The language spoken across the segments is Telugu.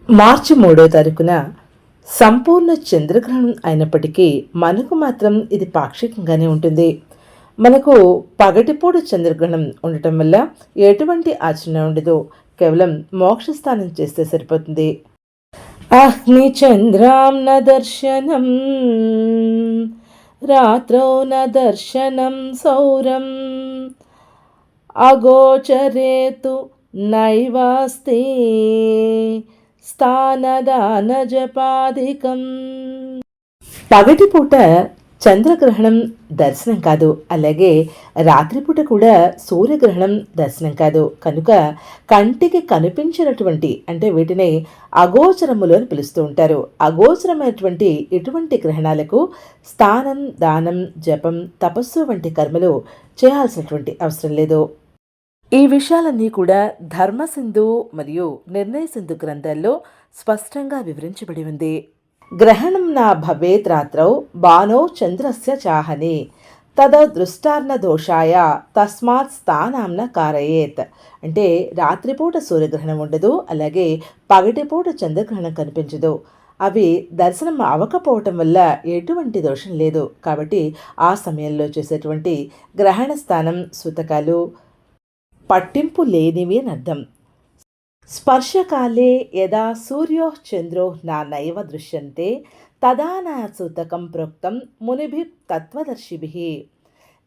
మార్చి 3వ తారీఖున సంపూర్ణ చంద్రగ్రహణం అయినప్పటికీ మనకు మాత్రం ఇది పాక్షికంగానే ఉంటుంది. మనకు పగటిపూట చంద్రగ్రహణం ఉండటం వల్ల ఎటువంటి ఆచరణ ఉండదు. కేవలం మోక్షస్థానం చేస్తే సరిపోతుంది. అగ్నిచంద్రాం న దర్శనం రాత్రౌ న దర్శనం సౌరం అగోచరేతు నైవాస్తి స్థానదాన జపాధికం. పగటిపూట చంద్రగ్రహణం దర్శనం కాదు, అలాగే రాత్రిపూట కూడా సూర్యగ్రహణం దర్శనం కాదు. కనుక కంటికి కనిపించినటువంటి అంటే వీటిని అగోచరములు అని పిలుస్తూ ఉంటారు. అగోచరమైనటువంటి ఇటువంటి గ్రహణాలకు స్థానం, దానం, జపం, తపస్సు వంటి కర్మలు చేయాల్సినటువంటి అవసరం లేదు. ఈ విషయాలన్నీ కూడా ధర్మసింధు మరియు నిర్ణయ సింధు గ్రంథాల్లో స్పష్టంగా వివరించబడి ఉంది. గ్రహణం నా భవేత్ రాత్రౌ బాణో చంద్రస్య చాహని తద దృష్టార్ణ దోషాయ తస్మాత్ స్థానాంన కారయేత్. అంటే రాత్రిపూట సూర్యగ్రహణం ఉండదు, అలాగే పగటిపూట చంద్రగ్రహణం కనిపించదు. అవి దర్శనం అవ్వకపోవటం వల్ల ఎటువంటి దోషం లేదు. కాబట్టి ఆ సమయంలో చేసేటువంటి గ్రహణ స్థానం సూతకాలు పట్టింపు లేనివి అని అర్థం. స్పర్శకాలే యదా సూర్యో చంద్రో నా నైవ దృశ్యంతే తదా నా సూతకం ప్రోక్తం మునిభి తత్వదర్శిభి.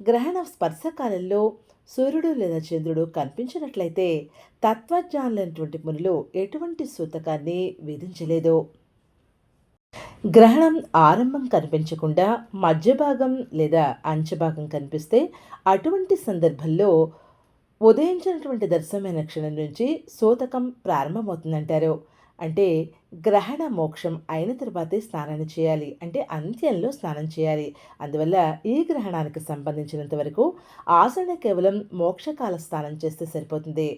గ్రహణ స్పర్శకాలంలో సూర్యుడు లేదా చంద్రుడు కనిపించినట్లయితే తత్వజ్ఞానులైనటువంటి మునులు ఎటువంటి సూతకాన్ని విధించలేదు. గ్రహణం ఆరంభం కనిపించకుండా మధ్య భాగం లేదా అంచభాగం కనిపిస్తే అటువంటి సందర్భంలో ఉదయించినటువంటి దర్శనమైన క్షణం నుంచి సూతకం ప్రారంభమవుతుందంటారు. అంటే గ్రహణ మోక్షం అయిన తర్వాతే స్నానాన్ని చేయాలి, అంటే అంత్యంలో స్నానం చేయాలి. అందువల్ల ఈ గ్రహణానికి సంబంధించినంత వరకు ఆచరణ కేవలం మోక్షకాల స్నానం చేస్తే సరిపోతుంది.